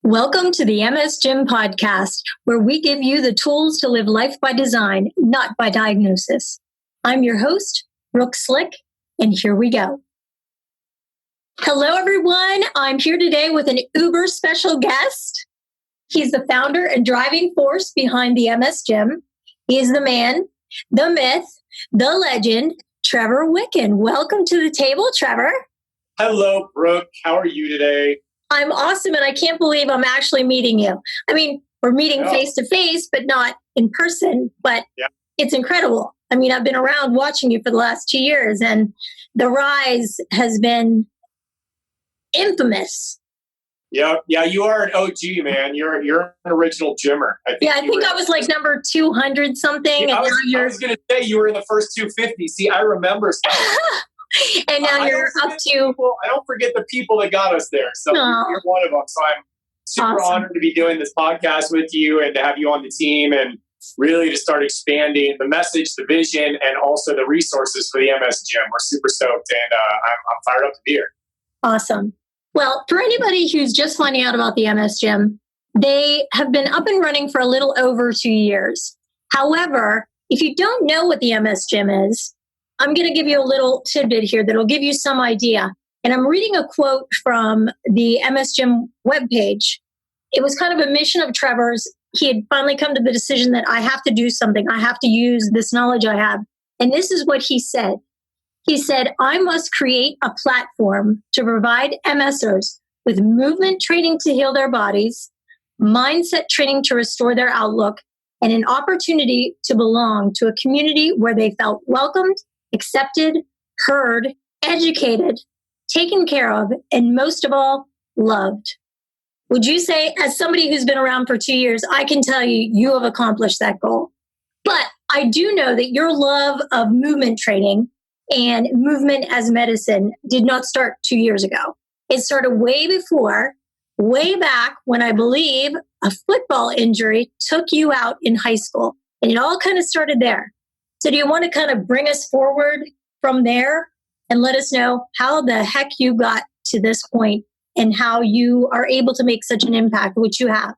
Welcome to the MS Gym podcast, where we give you the tools to live life by design, not by diagnosis. I'm your host, Brooke Slick, and here we go. Hello, everyone. I'm here today with an uber special guest. He's the founder and driving force behind the MS Gym. He is the man, the myth, the legend, Trevor Wicken. Welcome to the table, Trevor. Hello, Brooke. How are you today? I'm awesome, and I can't believe I'm actually meeting you. I mean, we're meeting face to face, but not in person, but It's incredible. I mean, I've been around watching you for the last 2 years, and the rise has been infamous. Yeah, you are an OG, man. You're an original gymmer. I think I was like number 200 something. Yeah, I was going to say you were in the first 250. See, I remember stuff. And now you're up to... I don't forget the people that got us there. So you're one of them. So I'm super honored to be doing this podcast with you and to have you on the team and really to start expanding the message, the vision, and also the resources for the MS Gym. We're super stoked, and I'm fired up to be here. Awesome. Well, for anybody who's just finding out about the MS Gym, they have been up and running for a little over 2 years. However, if you don't know what the MS Gym is, I'm going to give you a little tidbit here that'll give you some idea. And I'm reading a quote from the MS Gym webpage. It was kind of a mission of Trevor's. He had finally come to the decision that I have to do something. I have to use this knowledge I have. And this is what he said. He said, I must create a platform to provide MSers with movement training to heal their bodies, mindset training to restore their outlook, and an opportunity to belong to a community where they felt welcomed, accepted, heard, educated, taken care of, and most of all, loved. Would you say, as somebody who's been around for 2 years, I can tell you, you have accomplished that goal. But I do know that your love of movement training and movement as medicine did not start 2 years ago. It started way before, way back when I believe a football injury took you out in high school. And it all kind of started there. So do you want to kind of bring us forward from there and let us know how the heck you got to this point and how you are able to make such an impact, which you have?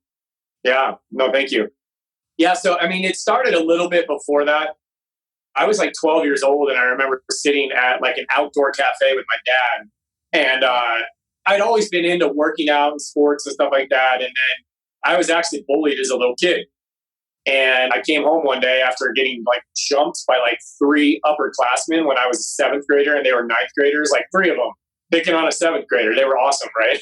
Yeah, no, thank you. Yeah, so I mean, it started a little bit before that. I was like 12 years old, and I remember sitting at like an outdoor cafe with my dad. And I'd always been into working out and sports and stuff like that. And then I was actually bullied as a little kid. And I came home one day after getting like jumped by like 3 upperclassmen when I was a 7th grader and they were 9th graders, like 3 of them picking on a 7th grader. They were awesome, right?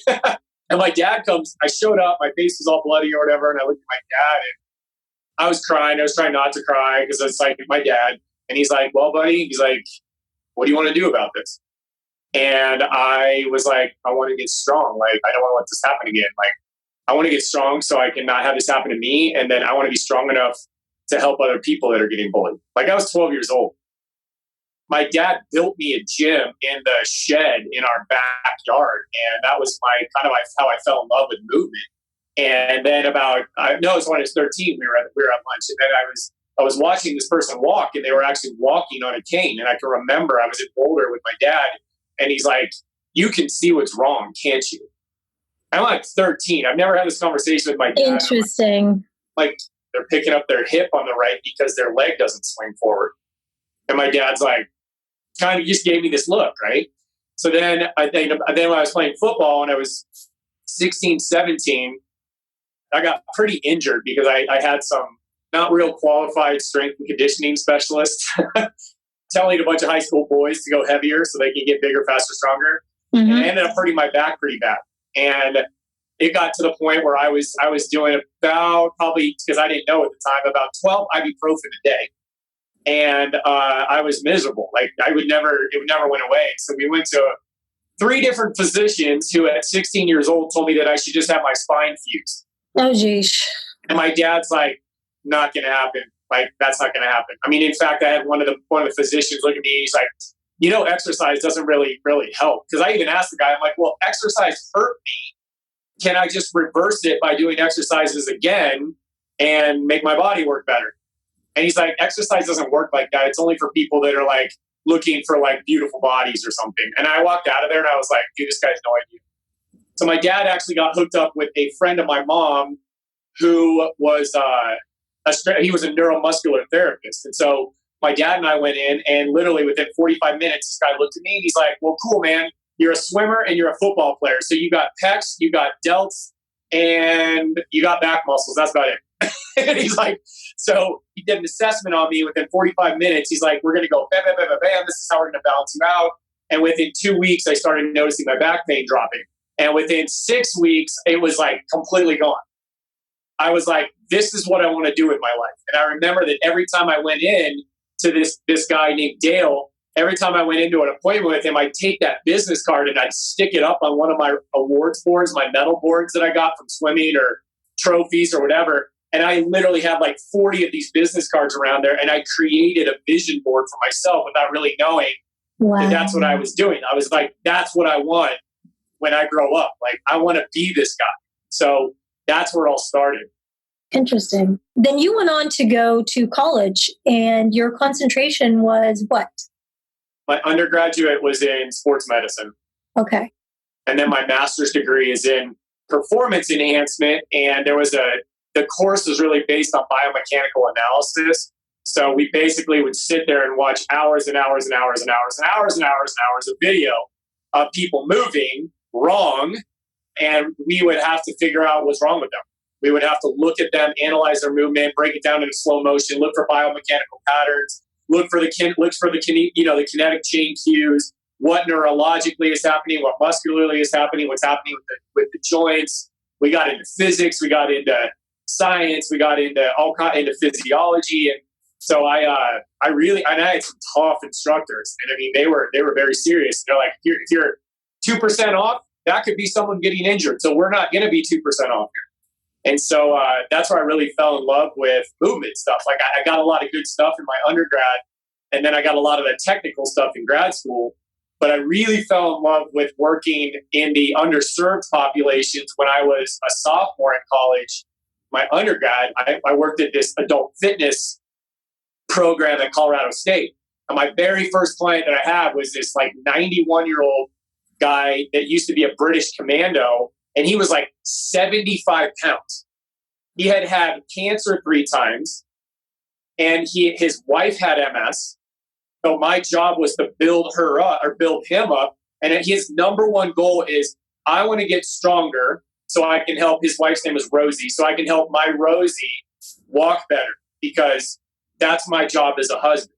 And my dad comes, I showed up, my face was all bloody or whatever. And I looked at my dad and I was crying. I was trying not to cry because it's like my dad. And he's like, well, buddy, he's like, what do you want to do about this? And I was like, I want to get strong. Like, I don't want to let this happen again. Like, I want to get strong so I can not have this happen to me. And then I want to be strong enough to help other people that are getting bullied. Like, I was 12 years old. My dad built me a gym in the shed in our backyard. And that was how I fell in love with movement. And then it was when I was 13, we were at lunch. And then I was watching this person walk, and they were actually walking on a cane. And I can remember I was in Boulder with my dad, and he's like, you can see what's wrong, can't you? I'm like 13. I've never had this conversation with my dad. Interesting. Like, they're picking up their hip on the right because their leg doesn't swing forward. And my dad's like, kind of just gave me this look, right? So then when I was playing football and I was 16, 17, I got pretty injured because I had some not real qualified strength and conditioning specialists telling a bunch of high school boys to go heavier so they can get bigger, faster, stronger. Mm-hmm. And I ended up hurting my back pretty bad. And it got to the point where I was doing about, probably because I didn't know at the time, about 12 ibuprofen a day. And I was miserable. Like, it never went away. So we went to 3 different physicians who at 16 years old told me that I should just have my spine fused. Oh, geez. And my dad's like, not going to happen. Like, that's not going to happen. I mean, in fact, I had one of the physicians look at me. He's like, exercise doesn't really help. Because I even asked the guy, I'm like, well, exercise hurt me. Can I just reverse it by doing exercises again and make my body work better? And he's like, exercise doesn't work like that. It's only for people that are like looking for like beautiful bodies or something. And I walked out of there and I was like, dude, this guy has no idea. So my dad actually got hooked up with a friend of my mom who was he was a neuromuscular therapist. And so my dad and I went in, and literally within 45 minutes, this guy looked at me and he's like, well, cool, man. You're a swimmer and you're a football player. So you got pecs, you got delts, and you got back muscles. That's about it. And he's like, so he did an assessment on me within 45 minutes. He's like, we're going to go bam, bam, bam, bam, bam. This is how we're going to balance you out. And within 2 weeks, I started noticing my back pain dropping. And within 6 weeks, it was like completely gone. I was like, this is what I want to do with my life. And I remember that every time I went in to this guy named Dale, every time I went into an appointment with him, I'd take that business card and I'd stick it up on one of my awards boards, my medal boards that I got from swimming or trophies or whatever. And I literally had like 40 of these business cards around there. And I created a vision board for myself without really knowing that that's what I was doing. I was like, that's what I want when I grow up. Like, I want to be this guy. So that's where it all started. Interesting. Then you went on to go to college, and your concentration was what? My undergraduate was in sports medicine. Okay. And then my master's degree is in performance enhancement. And the course was really based on biomechanical analysis. So we basically would sit there and watch hours and hours and hours and hours and hours and hours and hours of video of people moving wrong. And we would have to figure out what's wrong with them. We would have to look at them, analyze their movement, break it down into slow motion, look for biomechanical patterns, look for the kinetic chain cues, what neurologically is happening, what muscularly is happening, what's happening with the joints. We got into physics, we got into science, we got into physiology, and so I had some tough instructors, and I mean they were very serious. They're like, if you're 2% off, that could be someone getting injured, so we're not going to be 2% off here. And so that's where I really fell in love with movement stuff. Like I got a lot of good stuff in my undergrad, and then I got a lot of the technical stuff in grad school. But I really fell in love with working in the underserved populations when I was a sophomore in college. My undergrad, I worked at this adult fitness program at Colorado State. And my very first client that I had was this like 91-year-old guy that used to be a British commando. And he was like 75 pounds. He had cancer 3 times, and his wife had MS. So my job was to build him up. And his number one goal is, I want to get stronger so I can help. His wife's name is Rosie. So I can help my Rosie walk better, because that's my job as a husband.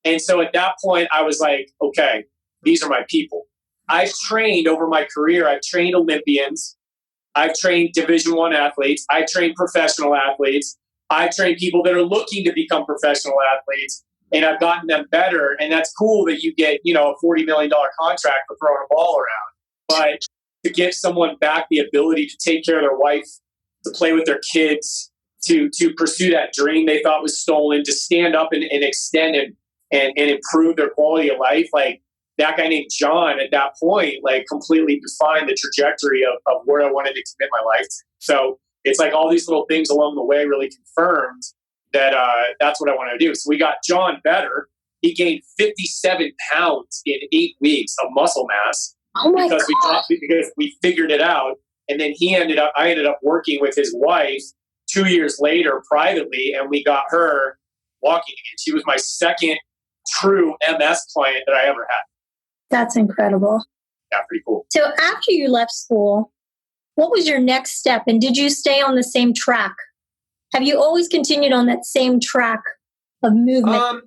And so at that point, I was like, okay, these are my people. I've trained over my career. I've trained Olympians. I've trained Division I athletes. I've trained professional athletes. I've trained people that are looking to become professional athletes, and I've gotten them better. And that's cool that you get, a $40 million contract for throwing a ball around. But to give someone back the ability to take care of their wife, to play with their kids, to pursue that dream they thought was stolen, to stand up and extend and improve their quality of life, like, that guy named John at that point, like, completely defined the trajectory of where I wanted to commit my life to. So it's like all these little things along the way really confirmed that that's what I wanted to do. So we got John better. He gained 57 pounds in 8 weeks of muscle mass. Oh my God. Because we figured it out. And then I ended up working with his wife 2 years later privately, and we got her walking again. She was my second true MS client that I ever had. That's incredible. Yeah, pretty cool. So after you left school, what was your next step? And did you stay on the same track? Have you always continued on that same track of movement?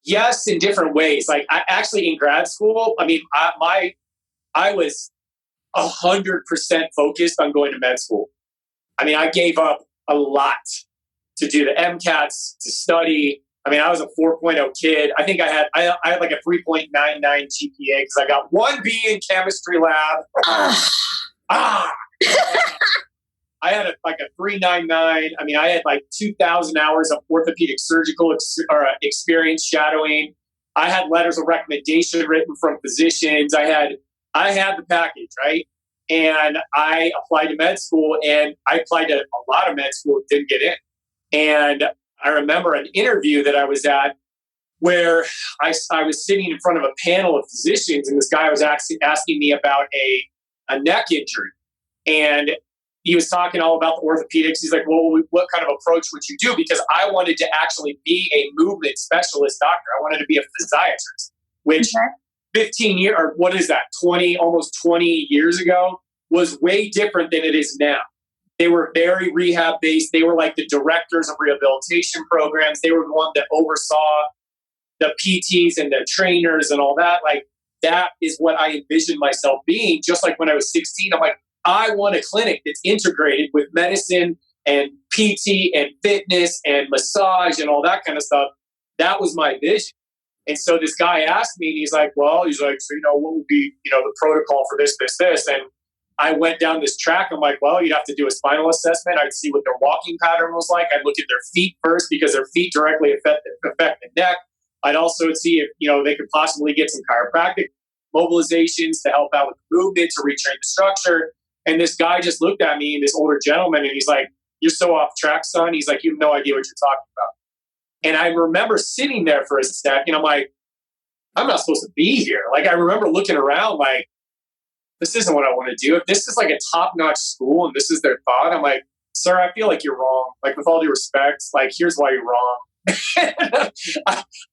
Yes, in different ways. Like, I actually, in grad school, I mean, I was 100% focused on going to med school. I mean, I gave up a lot to do the MCATs, to study. I mean, I was a 4.0 kid. I think I had like a 3.99 GPA because I got 1 B in chemistry lab. I had a 3.99. I mean, I had like 2,000 hours of orthopedic surgical experience shadowing. I had letters of recommendation written from physicians. I had the package, right? And I applied to med school, and I applied to a lot of med school, didn't get in. And I remember an interview that I was at where I was sitting in front of a panel of physicians, and this guy was asking me about a neck injury. And he was talking all about the orthopedics. He's like, well, what kind of approach would you do? Because I wanted to actually be a movement specialist doctor. I wanted to be a physiatrist, which 15 years, or what is that, almost 20 years ago, was way different than it is now. They were very rehab based. They were like the directors of rehabilitation programs. They were the one that oversaw the PTs and the trainers and all that. Like, that is what I envisioned myself being. Just like when I was 16, I'm like, I want a clinic that's integrated with medicine and PT and fitness and massage and all that kind of stuff. That was my vision. And so this guy asked me, and he's like, so, what would be, the protocol for this, this, this? And I went down this track. I'm like, well, you'd have to do a spinal assessment. I'd see what their walking pattern was like. I'd look at their feet first, because their feet directly affect the neck. I'd also see if, they could possibly get some chiropractic mobilizations to help out with the movement, to retrain the structure. And this guy just looked at me, this older gentleman, and he's like, you're so off track, son. He's like, you have no idea what you're talking about. And I remember sitting there for a second. I'm like, I'm not supposed to be here. Like, I remember looking around like, this isn't what I want to do. If this is like a top-notch school and this is their thought, I'm like, sir, I feel like you're wrong. Like, with all due respect, like, here's why you're wrong.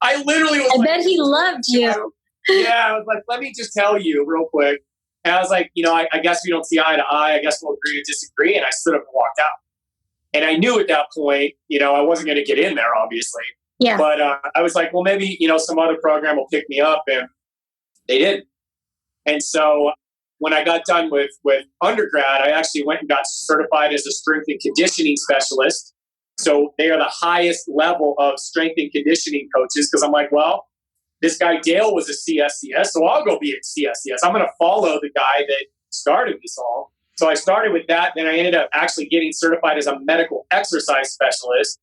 I literally was I bet he loved you. Yeah, I was like, let me just tell you real quick. And I was like, I guess we don't see eye to eye. I guess we'll agree to disagree. And I stood up and walked out. And I knew at that point, I wasn't going to get in there, obviously. Yeah. But I was like, well, maybe, some other program will pick me up. And they did. And so when I got done with undergrad, I actually went and got certified as a strength and conditioning specialist. So they are the highest level of strength and conditioning coaches, because I'm like, well, this guy Dale was a CSCS, so I'll go be a CSCS. I'm going to follow the guy that started this all. So I started with that. Then I ended up actually getting certified as a medical exercise specialist.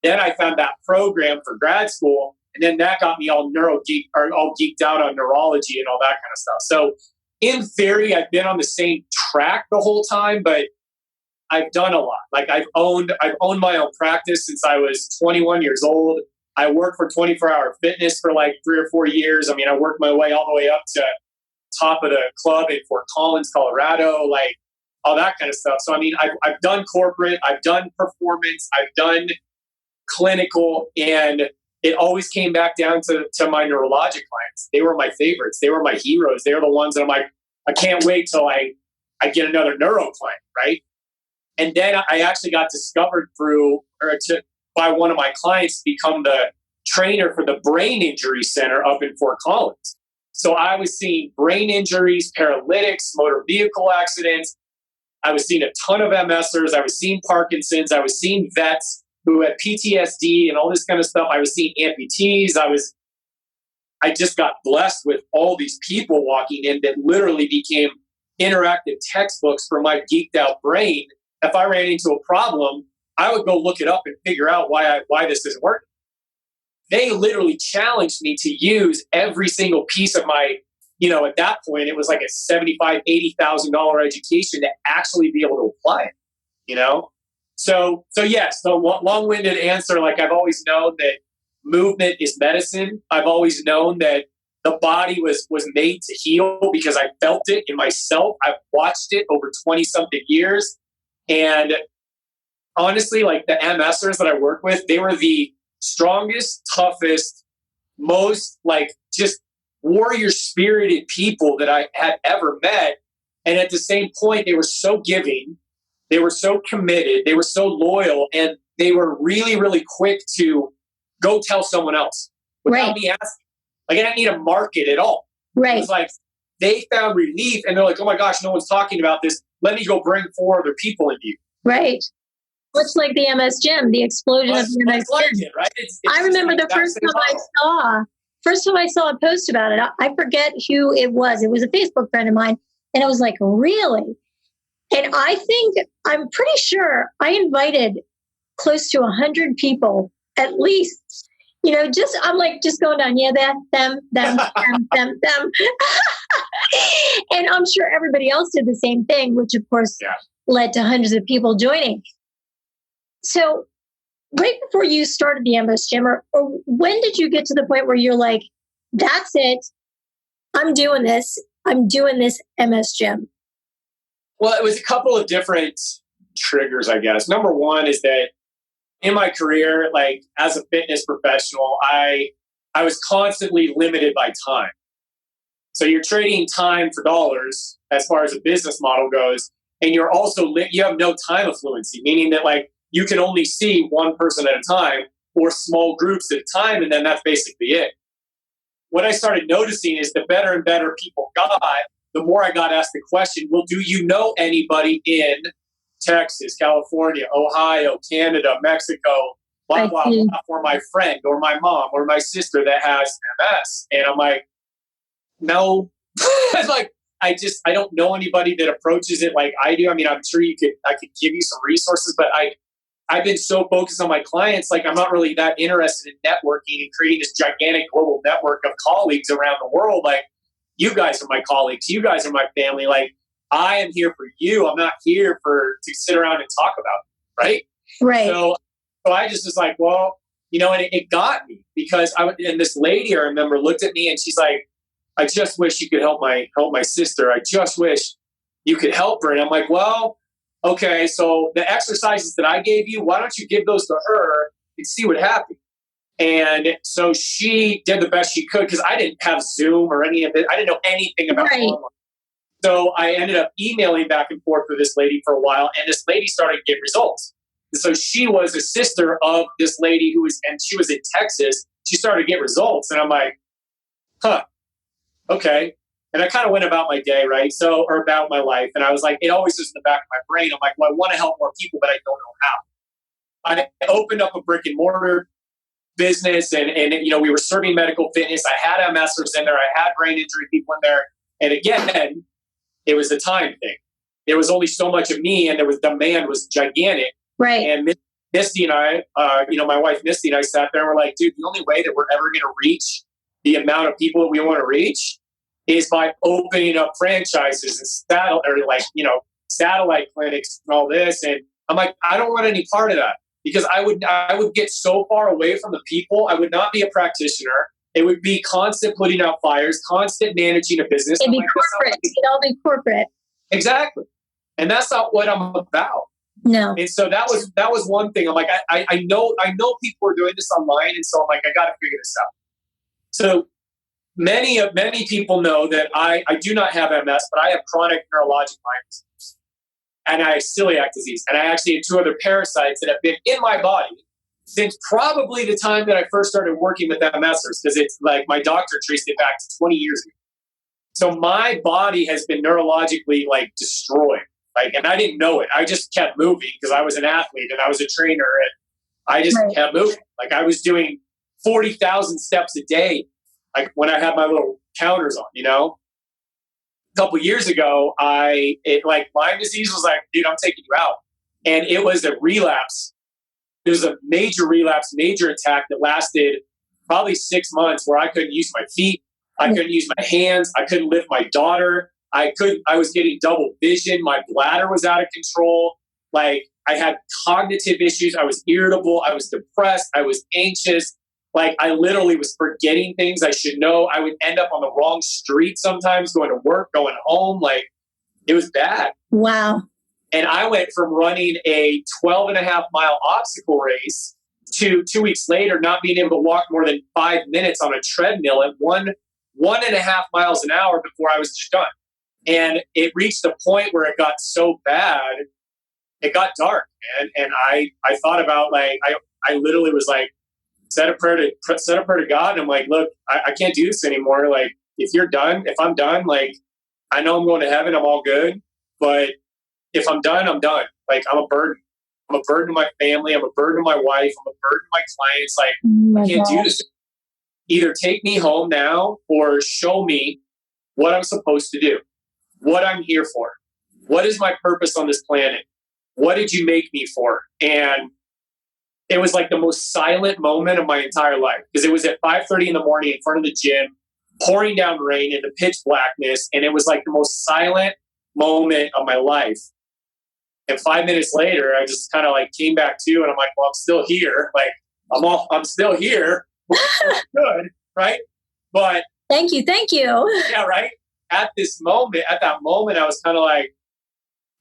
Then I found that program for grad school. And then that got me all geeked out on neurology and all that kind of stuff. So in theory, I've been on the same track the whole time, but I've done a lot. Like, I've owned my own practice since I was 21 years old. I worked for 24-Hour Fitness for like 3 or 4 years. I mean, I worked my way all the way up to top of the club in Fort Collins, Colorado, like all that kind of stuff. So, I mean, I've done corporate, I've done performance, I've done clinical, and it always came back down to my neurologic clients. They were my favorites. They were my heroes. They were the ones that I'm like, I can't wait till I get another neuro client, right? And then I actually got discovered by one of my clients to become the trainer for the Brain Injury Center up in Fort Collins. So I was seeing brain injuries, paralytics, motor vehicle accidents. I was seeing a ton of MSers. I was seeing Parkinson's. I was seeing vets who had PTSD and all this kind of stuff. I was seeing amputees. I just got blessed with all these people walking in that literally became interactive textbooks for my geeked out brain. If I ran into a problem, I would go look it up and figure out why this isn't working. They literally challenged me to use every single piece of my, at that point, it was like a $75,000, $80,000 education to actually be able to apply it, So yes, the long-winded answer, like, I've always known that movement is medicine. I've always known that the body was made to heal because I felt it in myself. I've watched it over 20-something years. And honestly, like, the MSers that I work with, they were the strongest, toughest, most like just warrior spirited people that I had ever met. And at the same point, they were so giving, they were so committed, they were so loyal, and they were really, really quick to go tell someone else without me asking. Like, I didn't need a market at all. Right. It was like they found relief and they're like, oh my gosh, no one's talking about this. Let me go bring 4 other people into you. Right. Much like the MS Gym, the explosion of the MS Gym. Right? I remember the first time I saw a post about it. I forget who it was. It was a Facebook friend of mine. And I was like, really? And I'm pretty sure I invited close to 100 people, at least. I'm just going down. Yeah, them. And I'm sure everybody else did the same thing, which of course led to hundreds of people joining. So right before you started the MS Gym, or when did you get to the point where you're like, that's it, I'm doing this MS Gym? Well, it was a couple of different triggers, I guess. Number one is that in my career, like as a fitness professional, I was constantly limited by time. So you're trading time for dollars as far as a business model goes, and you're also you have no time affluency, meaning that like you can only see one person at a time or small groups at a time, and then that's basically it. What I started noticing is the better and better people got, the more I got asked the question, well, do you know anybody in Texas, California, Ohio, Canada, Mexico, blah, blah, blah, or my friend or my mom or my sister that has MS? And I'm like, no. I'm like, I don't know anybody that approaches it like I do. I mean, I'm sure I could give you some resources, but I've been so focused on my clients, like I'm not really that interested in networking and creating this gigantic global network of colleagues around the world. Like, you guys are my colleagues, you guys are my family. Like, I am here for you. I'm not here to sit around and talk about it, right? Right. So I just was like, well, and it got me because and this lady I remember looked at me and she's like, I just wish you could help my sister. I just wish you could help her. And I'm like, well, okay, so the exercises that I gave you, why don't you give those to her and see what happens? And so she did the best she could because I didn't have Zoom or any of it. I didn't know anything about online. So I ended up emailing back and forth with this lady for a while, and this lady started to get results. And so she was a sister of this lady and she was in Texas. She started to get results. And I'm like, okay. And I kind of went about my day, right? Or about my life. And I was like, it always is in the back of my brain. I'm like, well, I want to help more people, but I don't know how. I opened up a brick and mortar business and we were serving medical fitness. I had MSers in there. I had brain injury people in there. And again, it was a time thing. There was only so much of me and demand was gigantic. Right. And Misty and I, my wife Misty and I sat there and we're like, dude, the only way that we're ever going to reach the amount of people that we want to reach is by opening up franchises and satellite clinics and all this. And I'm like, I don't want any part of that because I would get so far away from the people. I would not be a practitioner. It would be constant putting out fires, constant managing a business. It'd be corporate. It'd all be corporate. Exactly. And that's not what I'm about. No. And so that was one thing. I'm like, I know people are doing this online. And so I'm like, I got to figure this out. So many people know that I do not have MS, but I have chronic neurologic Lyme disease. And I have celiac disease. And I actually have 2 other parasites that have been in my body since probably the time that I first started working with MSers, because it's like my doctor traced it back to 20 years ago. So my body has been neurologically like destroyed. Like, and I didn't know it. I just kept moving because I was an athlete and I was a trainer and I just kept moving. Like I was doing 40,000 steps a day, like when I had my little counters on, A couple years ago, Lyme disease was like, dude, I'm taking you out. And it was a relapse. It was a major relapse, major attack that lasted probably 6 months where I couldn't use my feet. I couldn't use my hands. I couldn't lift my daughter. I was getting double vision. My bladder was out of control. Like I had cognitive issues. I was irritable. I was depressed. I was anxious. Like I literally was forgetting things I should know. I would end up on the wrong street sometimes, going to work, going home. Like it was bad. Wow. And I went from running a 12.5-mile obstacle race to 2 weeks later not being able to walk more than 5 minutes on a treadmill at 1.5 miles an hour before I was just done. And it reached a point where it got so bad, it got dark, man. And I thought about I literally was like, said a prayer to God. And I'm like, look, I can't do this anymore. Like, if I'm done, like, I know I'm going to heaven. I'm all good. But if I'm done, I'm done. Like, I'm a burden. I'm a burden to my family. I'm a burden to my wife. I'm a burden to my clients. Like, I can't do this. Either take me home now or show me what I'm supposed to do, what I'm here for. What is my purpose on this planet? What did you make me for? And it was like the most silent moment of my entire life because it was at 5:30 in the morning in front of the gym, pouring down rain in the pitch blackness. And it was like the most silent moment of my life. And 5 minutes later, I just kind of like came back to, and I'm like, well, I'm still here. Like I'm still here. Good. Right. But thank you. Yeah. Right. At that moment, I was kind of like,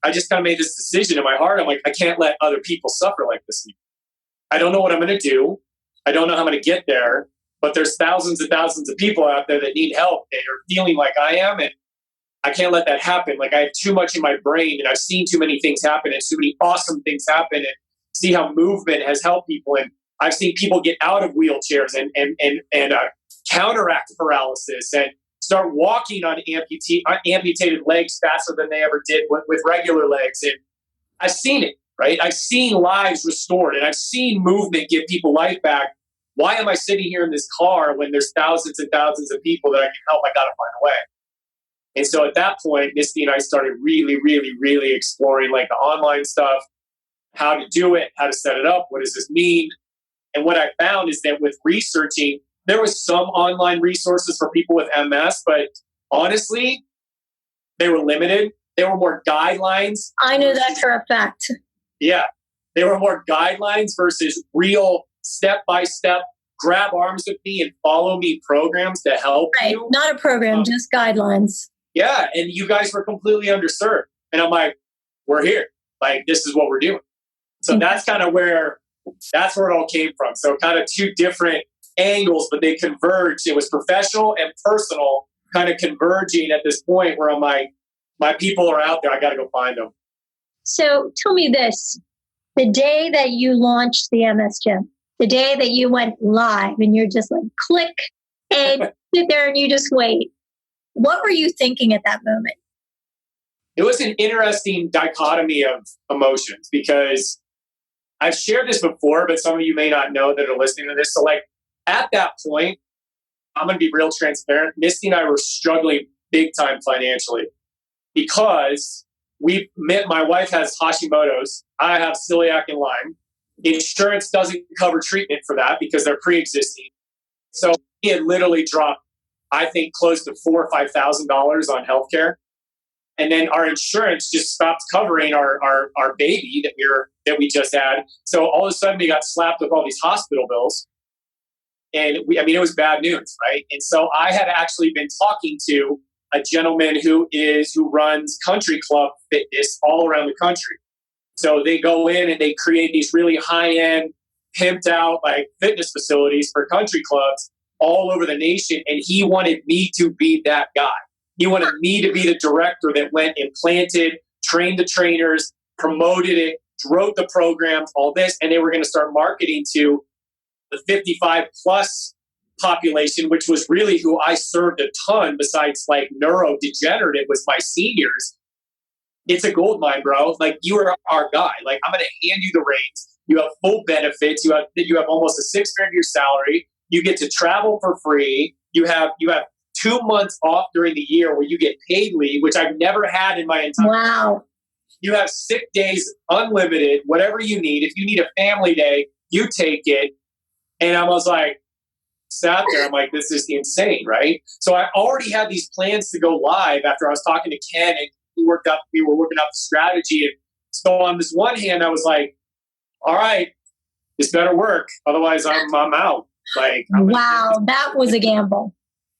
I just kind of made this decision in my heart. I'm like, I can't let other people suffer like this anymore. I don't know what I'm going to do. I don't know how I'm going to get there, but there's thousands and thousands of people out there that need help and are feeling like I am. And I can't let that happen. Like I have too much in my brain and I've seen too many things happen and too many awesome things happen and see how movement has helped people. And I've seen people get out of wheelchairs and counteract paralysis and start walking on amputated legs faster than they ever did with regular legs. And I've seen it, right? I've seen lives restored and I've seen movement give people life back. Why am I sitting here in this car when there's thousands and thousands of people that I can help? I got to find a way. And so at that point, Misty and I started really, really, really exploring like the online stuff, how to do it, how to set it up, what does this mean? And what I found is that with researching, there was some online resources for people with MS, but honestly, they were limited. There were more guidelines. I know that for a fact. Yeah. There were more guidelines versus real step-by-step, grab arms with me and follow me programs to help you. Not a program, just guidelines. Yeah. And you guys were completely underserved. And I'm like, we're here. Like, this is what we're doing. So that's kind of where it all came from. So kind of two different angles, but they converged. It was professional and personal kind of converging at this point where I'm like, my people are out there. I got to go find them. So tell me this, the day that you launched the MS Gym, the day that you went live and you're just like, click and sit there and you just wait. What were you thinking at that moment? It was an interesting dichotomy of emotions because I've shared this before, but some of you may not know that are listening to this. So like at that point, I'm going to be real transparent. Misty and I were struggling big time financially because my wife has Hashimoto's. I have celiac and Lyme. Insurance doesn't cover treatment for that because they're pre-existing. So he had literally dropped, I think, close to $4,000 or $5,000 on healthcare. And then our insurance just stopped covering our baby that we just had. So all of a sudden we got slapped with all these hospital bills. And it was bad news, right? And so I had actually been talking to a gentleman who runs country club fitness all around the country. So they go in and they create these really high-end, pimped out like fitness facilities for country clubs all over the nation. And he wanted me to be that guy. He wanted me to be the director that went and planted, trained the trainers, promoted it, wrote the programs, all this. And they were going to start marketing to the 55 plus population, which was really who I served a ton besides like neurodegenerative was my seniors. It's a gold mine, bro. Like you are our guy. Like I'm going to hand you the reins. You have full benefits. You have almost a 6-figure salary. You get to travel for free. You have 2 months off during the year where you get paid leave, which I've never had in my entire life. Wow. You have sick days, unlimited, whatever you need. If you need a family day, you take it. And I was like, sat there, I'm like, this is insane, right? So I already had these plans to go live after I was talking to Ken and we were working out the strategy. And so on this one hand, I was like, all right, this better work. Otherwise I'm out. Like, wow, that was a gamble.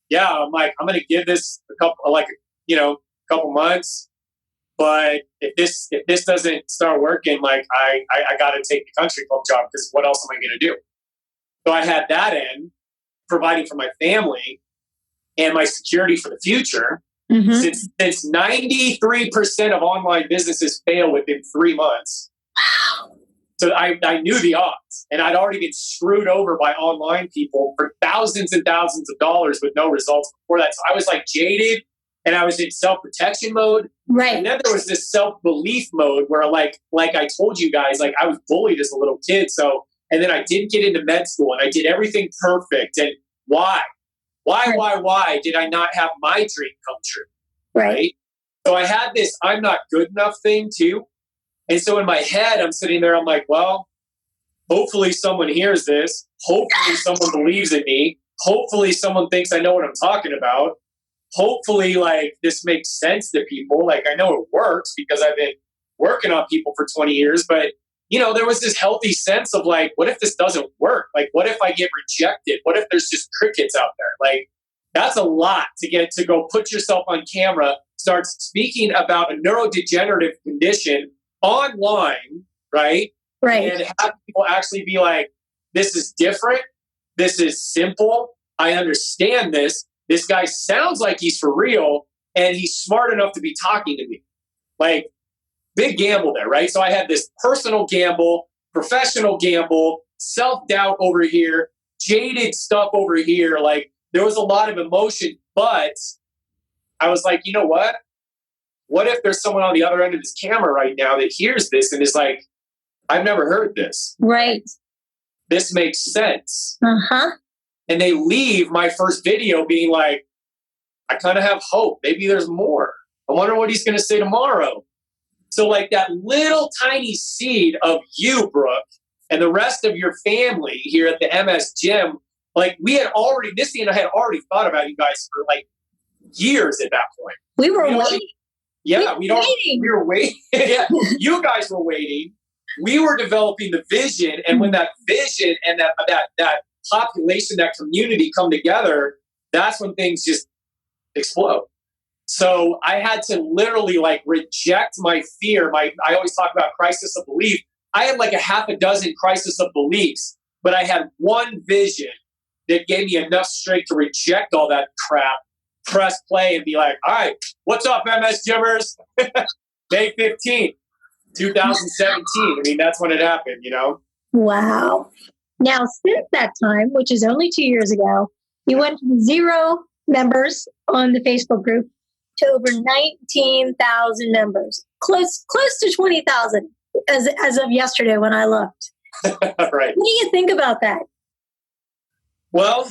Yeah, I'm like, I'm going to give this a couple months. But if this doesn't start working, like I got to take the country club job because what else am I going to do? So I had that end, providing for my family and my security for the future. Mm-hmm. Since 93% of online businesses fail within 3 months. Wow. So I knew the odds, and I'd already been screwed over by online people for thousands and thousands of dollars with no results before that. So I was like jaded and I was in self-protection mode. Right. And then there was this self-belief mode where like I told you guys, like I was bullied as a little kid. So, and then I didn't get into med school and I did everything perfect. And why did I not have my dream come true? Right. So I had this I'm not good enough thing too. And so in my head, I'm sitting there, I'm like, well, hopefully someone hears this. Hopefully someone believes in me. Hopefully someone thinks I know what I'm talking about. Hopefully like this makes sense to people. Like I know it works because I've been working on people for 20 years, but there was this healthy sense of like, what if this doesn't work? Like, what if I get rejected? What if there's just crickets out there? Like, that's a lot to go put yourself on camera starts speaking about a neurodegenerative condition online, right? Right. And have people actually be like, this is different. This is simple. I understand this. This guy sounds like he's for real, and he's smart enough to be talking to me. Like, big gamble there, right? So I had this personal gamble, professional gamble, self-doubt over here, jaded stuff over here. Like, there was a lot of emotion, but I was like, you know what? What if there's someone on the other end of this camera right now that hears this and is like, I've never heard this. Right. This makes sense. Uh-huh. And they leave my first video being like, I kind of have hope. Maybe there's more. I wonder what he's going to say tomorrow. So like that little tiny seed of you, Brooke, and the rest of your family here at the MS Gym, like we had already, Missy and I had already thought about you guys for like years at that point. We were waiting. Yeah, we were waiting. Yeah, you guys were waiting. We were developing the vision, and when that vision and that population, that community come together, that's when things just explode. So I had to literally like reject my fear. I always talk about crisis of belief. I had like a half a dozen crisis of beliefs, but I had one vision that gave me enough strength to reject all that crap, press play, and be like, all right, what's up, MS Gymmers? May 15th, 2017. I mean, that's when it happened, you know? Wow. Now, since that time, which is only 2 years ago, you went from 0 members on the Facebook group to over 19,000 members, close to 20,000 as of yesterday when I looked. Right. What do you think about that? Well,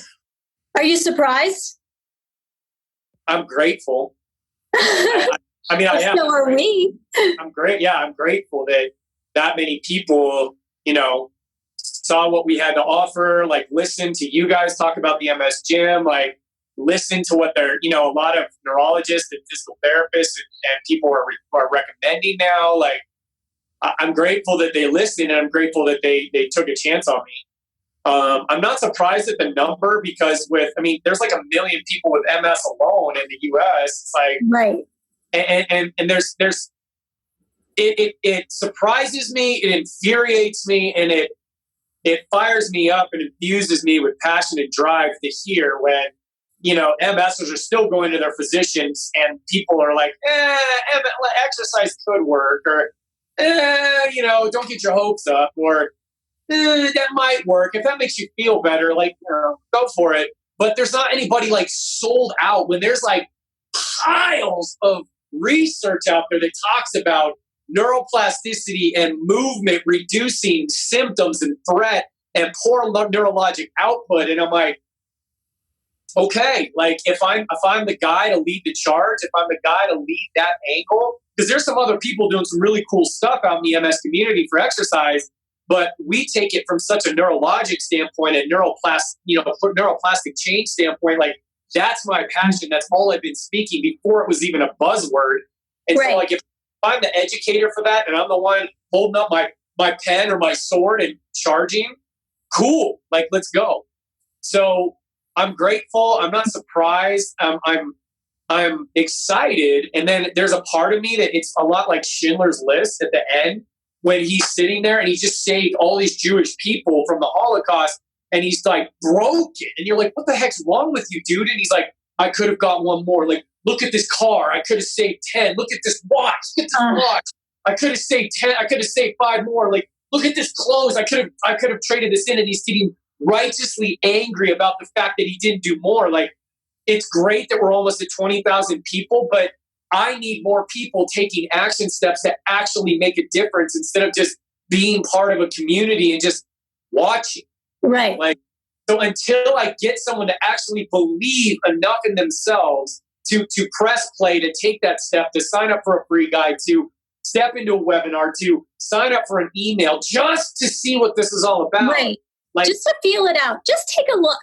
are you surprised? I'm grateful. I mean, I am. So are we. I'm great. Yeah, I'm grateful that many people, you know, saw what we had to offer, like listen to you guys talk about the MS Gym, like listen to what they're, you know, a lot of neurologists and physical therapists and people are recommending now. Like, I'm grateful that they listened, and I'm grateful that they took a chance on me. I'm not surprised at the number because there's like 1 million people with MS alone in the US. It's like, right. And there's it surprises me, it infuriates me, and it fires me up and infuses me with passion and drive to hear when, you know, MSers are still going to their physicians and people are like, exercise could work, or, you know, don't get your hopes up, or that might work. If that makes you feel better, like, you know, go for it. But there's not anybody like sold out when there's like piles of research out there that talks about neuroplasticity and movement reducing symptoms and threat and poor neurologic output. And I'm like, okay, like if I'm the guy to lead the charge, if I'm the guy to lead that angle, because there's some other people doing some really cool stuff out in the MS community for exercise, but we take it from such a neurologic standpoint and neuroplastic change standpoint. Like, that's my passion. That's all I've been speaking before it was even a buzzword. And right. So like if I'm the educator for that and I'm the one holding up my pen or my sword and charging, cool. Like, let's go. So I'm grateful. I'm not surprised. I'm excited. And then there's a part of me that it's a lot like Schindler's List at the end when he's sitting there and he just saved all these Jewish people from the Holocaust. And he's like broken. And you're like, what the heck's wrong with you, dude? And he's like, I could have got one more. Like, look at this car. I could have saved 10. Look at this watch. Look at this watch. I could have saved 10. I could have saved 5 more. Like, look at this clothes. I could have traded this in. And he's getting righteously angry about the fact that he didn't do more. Like, it's great that we're almost at 20,000 people, but I need more people taking action steps that actually make a difference instead of just being part of a community and just watching. Right. Like, so until I get someone to actually believe enough in themselves to press play, to take that step, to sign up for a free guide, to step into a webinar, to sign up for an email, just to see what this is all about. Right. Like, just to feel it out. Just take a look.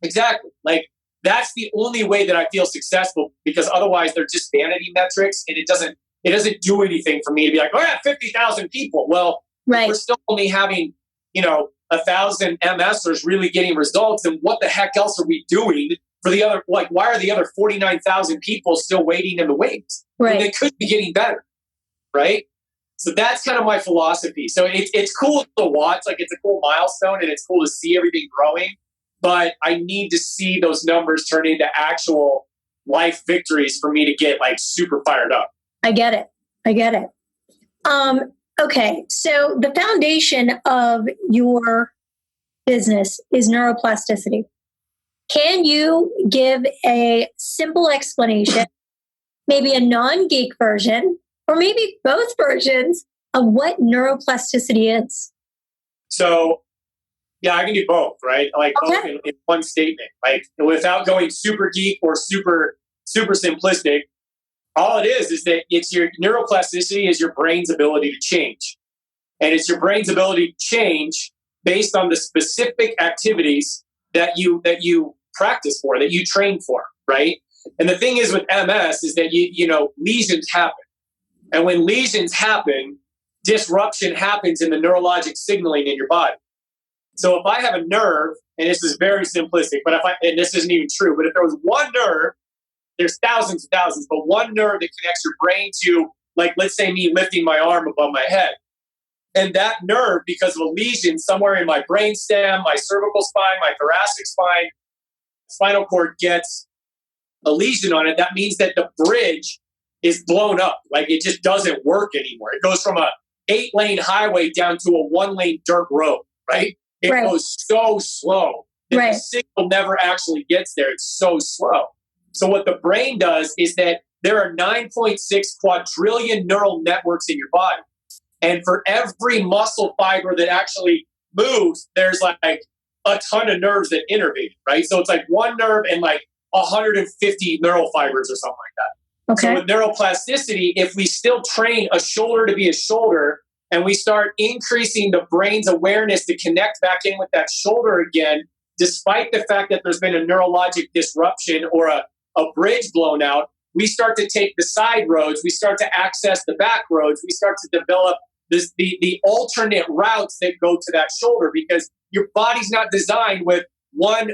Exactly. Like, that's the only way that I feel successful, because otherwise they're just vanity metrics and it doesn't do anything for me to be like, oh yeah, 50,000 people. Well, right. We're still only having, 1,000 MSers really getting results. And what the heck else are we doing for the other, like, why are the other 49,000 people still waiting in the wings? Right. When they could be getting better, right? So that's kind of my philosophy. So it's cool to watch, like it's a cool milestone and it's cool to see everything growing, but I need to see those numbers turn into actual life victories for me to get like super fired up. I get it. Okay, so the foundation of your business is neuroplasticity. Can you give a simple explanation, maybe a non-geek version, or maybe both versions of what neuroplasticity is? So, yeah, I can do both, right? Like both in one statement, like without going super geek or super simplistic. All it is that it's your neuroplasticity is your brain's ability to change. And it's your brain's ability to change based on the specific activities that you practice for, that you train for, right? And the thing is with MS is that lesions happen. And when lesions happen, disruption happens in the neurologic signaling in your body. So if I have a nerve, and this is very simplistic, but and this isn't even true, but if there was one nerve, there's thousands, but one nerve that connects your brain to, like, let's say me lifting my arm above my head. And that nerve, because of a lesion somewhere in my brainstem, my cervical spine, my thoracic spine, spinal cord gets a lesion on it, that means that the bridge is blown up. Like it just doesn't work anymore. It goes from a 8-lane highway down to a 1-lane dirt road, right? It goes so slow that the signal never actually gets there. It's so slow. So what the brain does is that there are 9.6 quadrillion neural networks in your body. And for every muscle fiber that actually moves, there's like a ton of nerves that innervate, right? So it's like one nerve and like 150 neural fibers or something like that. Okay. So with neuroplasticity, if we still train a shoulder to be a shoulder and we start increasing the brain's awareness to connect back in with that shoulder again, despite the fact that there's been a neurologic disruption or a bridge blown out, we start to take the side roads, we start to access the back roads, we start to develop the alternate routes that go to that shoulder, because your body's not designed with one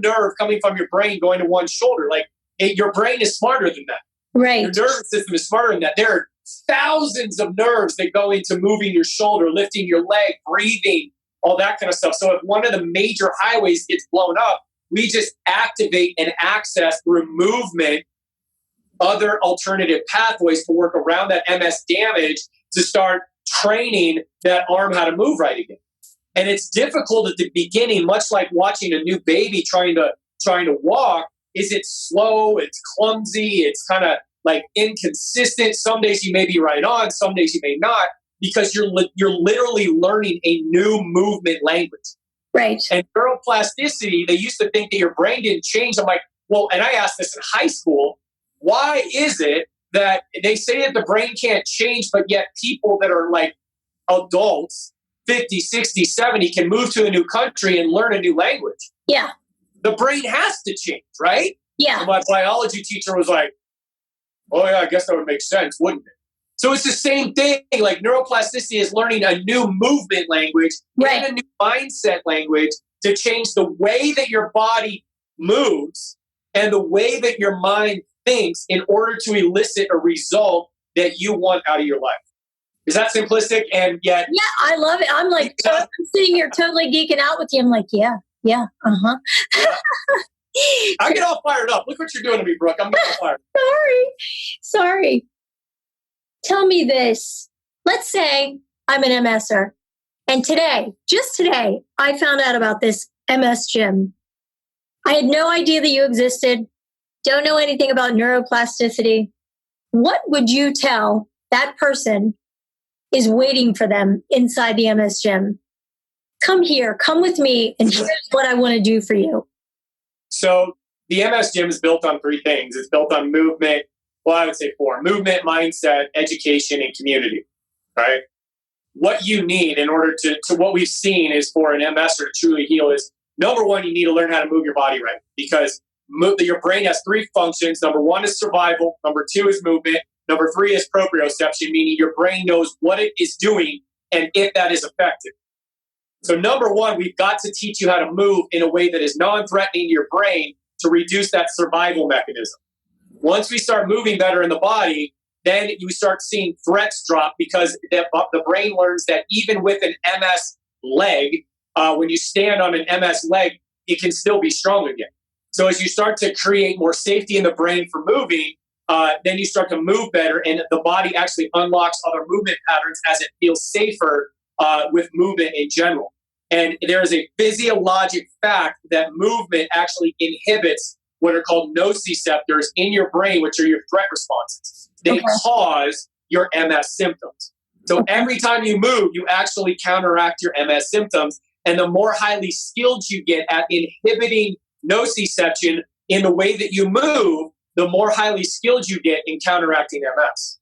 nerve coming from your brain going to one shoulder. Like your brain is smarter than that. Right. Your nervous system is smarter than that. There are thousands of nerves that go into moving your shoulder, lifting your leg, breathing, all that kind of stuff. So if one of the major highways gets blown up, we just activate and access through movement other alternative pathways to work around that MS damage to start training that arm how to move right again. And it's difficult at the beginning, much like watching a new baby trying to walk. Is it slow? It's clumsy. It's kind of like inconsistent. Some days you may be right on, some days you may not, because you're literally learning a new movement language. Right. And neuroplasticity, they used to think that your brain didn't change. I'm like, well, and I asked this in high school, why is it that they say that the brain can't change, but yet people that are like adults, 50, 60, 70, can move to a new country and learn a new language? Yeah. The brain has to change, right? Yeah. So my biology teacher was like, oh yeah, I guess that would make sense, wouldn't it? So it's the same thing. Like neuroplasticity is learning a new movement language and a new mindset language to change the way that your body moves and the way that your mind thinks in order to elicit a result that you want out of your life. Is that simplistic? And yet, yeah, I love it. I'm like, I'm sitting here totally geeking out with you. I'm like, yeah, uh-huh. Yeah. I get all fired up. Look what you're doing to me, Brooke. I'm getting fired. Sorry. Tell me this. Let's say I'm an MSer, and just today, I found out about this MS gym. I had no idea that you existed. Don't know anything about neuroplasticity. What would you tell that person is waiting for them inside the MS gym? Come here, come with me, and here's what I want to do for you. So the MS gym is built on 3 things. It's built on movement. Well, I would say 4: movement, mindset, education, and community. Right? What you need in order to what we've seen is for an MSer to truly heal is, number one, you need to learn how to move your body right, because your brain has 3 functions. Number 1 is survival. Number 2 is movement. Number 3 is proprioception, meaning your brain knows what it is doing and if that is effective. So number 1, we've got to teach you how to move in a way that is non-threatening to your brain to reduce that survival mechanism. Once we start moving better in the body, then you start seeing threats drop because the brain learns that even with an MS leg, when you stand on an MS leg, it can still be strong again. So as you start to create more safety in the brain for moving, then you start to move better, and the body actually unlocks other movement patterns as it feels safer with movement in general. And there is a physiologic fact that movement actually inhibits what are called nociceptors in your brain, which are your threat responses. They cause your MS symptoms. So every time you move, you actually counteract your MS symptoms. And the more highly skilled you get at inhibiting nociception in the way that you move, the more highly skilled you get in counteracting MS.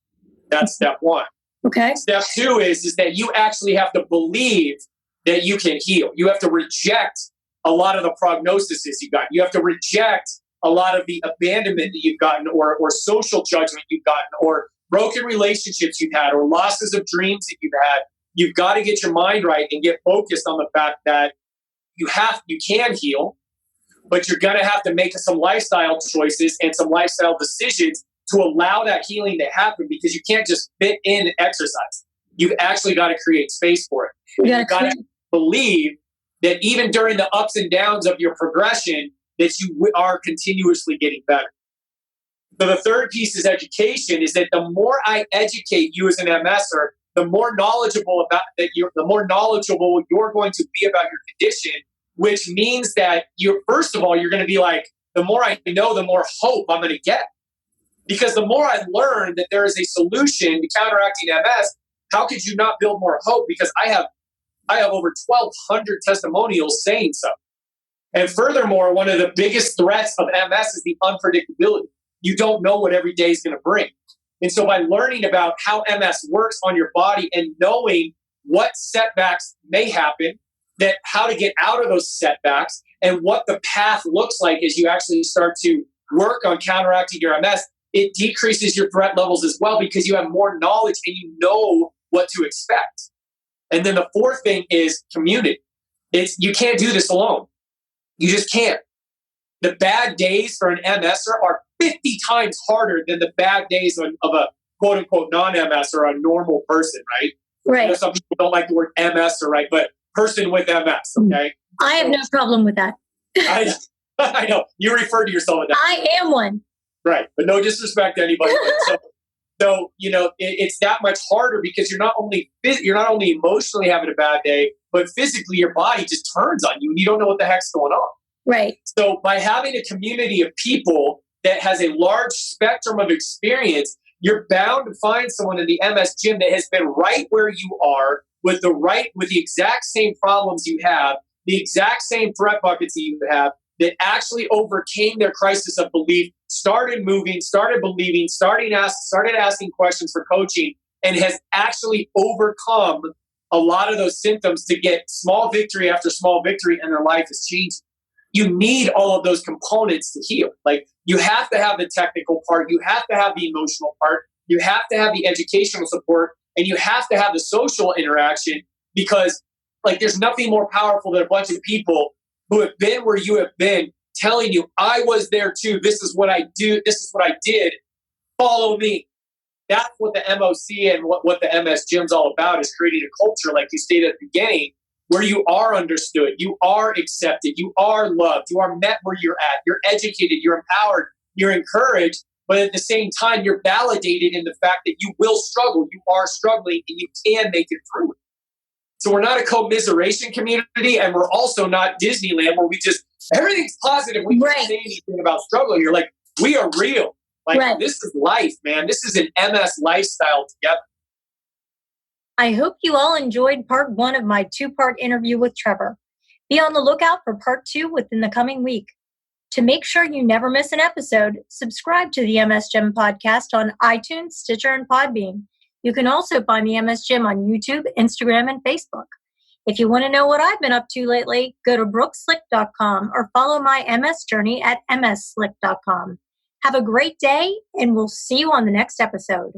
That's step one. Okay. Step two is that you actually have to believe that you can heal. You have to reject a lot of the prognoses you got. You have to reject a lot of the abandonment that you've gotten, or social judgment you've gotten, or broken relationships you've had, or losses of dreams that you've had. You've got to get your mind right and get focused on the fact that you can heal, but you're going to have to make some lifestyle choices and some lifestyle decisions to allow that healing to happen, because you can't just fit in exercise. You've actually got to create space for it. You've got to believe that even during the ups and downs of your progression, that you are continuously getting better. So the third piece is education, is that the more I educate you as an MSer, the more knowledgeable you're going to be about your condition, which means that first of all, you're going to be like, the more I know, the more hope I'm going to get. Because the more I learn that there is a solution to counteracting MS, how could you not build more hope? Because I have over 1,200 testimonials saying so. And furthermore, one of the biggest threats of MS is the unpredictability. You don't know what every day is going to bring. And so by learning about how MS works on your body and knowing what setbacks may happen, that how to get out of those setbacks, and what the path looks like as you actually start to work on counteracting your MS, it decreases your threat levels as well, because you have more knowledge and you know what to expect. And then the fourth thing is community. You can't do this alone. You just can't. The bad days for an MSer are 50 times harder than the bad days of a quote unquote non-MS or a normal person, right? Right. You know, some people don't like the word MSer, right? But person with MS, okay? I have no problem with that. I know. You refer to yourself as that. I am one. Right. But no disrespect to anybody. So, you know, it's that much harder, because you're not only emotionally having a bad day, but physically your body just turns on you and you don't know what the heck's going on. Right. So by having a community of people that has a large spectrum of experience, you're bound to find someone in the MS gym that has been right where you are with the exact same problems you have, the exact same threat buckets that you have, that actually overcame their crisis of belief, started moving, started believing, started asking questions for coaching, and has actually overcome a lot of those symptoms to get small victory after small victory, and their life is changing. You need all of those components to heal. Like, you have to have the technical part, you have to have the emotional part, you have to have the educational support, and you have to have the social interaction, because like, there's nothing more powerful than a bunch of people who have been where you have been, telling you, I was there too. This is what I do. This is what I did. Follow me. That's what the MOC and what the MS gym's all about, is creating a culture, like you stated at the beginning, where you are understood, you are accepted, you are loved, you are met where you're at, you're educated, you're empowered, you're encouraged, but at the same time, you're validated in the fact that you will struggle, you are struggling, and you can make it through it. So we're not a commiseration community, and we're also not Disneyland, where we just, everything's positive. We can't say anything about struggle. You're like, we are real. Like, this is life, man. This is an MS lifestyle together. I hope you all enjoyed part 1 of my 2-part interview with Trevor. Be on the lookout for part 2 within the coming week. To make sure you never miss an episode, subscribe to the MS Gym podcast on iTunes, Stitcher, and Podbean. You can also find the MS Gym on YouTube, Instagram, and Facebook. If you want to know what I've been up to lately, go to brookslick.com or follow my MS journey at msslick.com. Have a great day, and we'll see you on the next episode.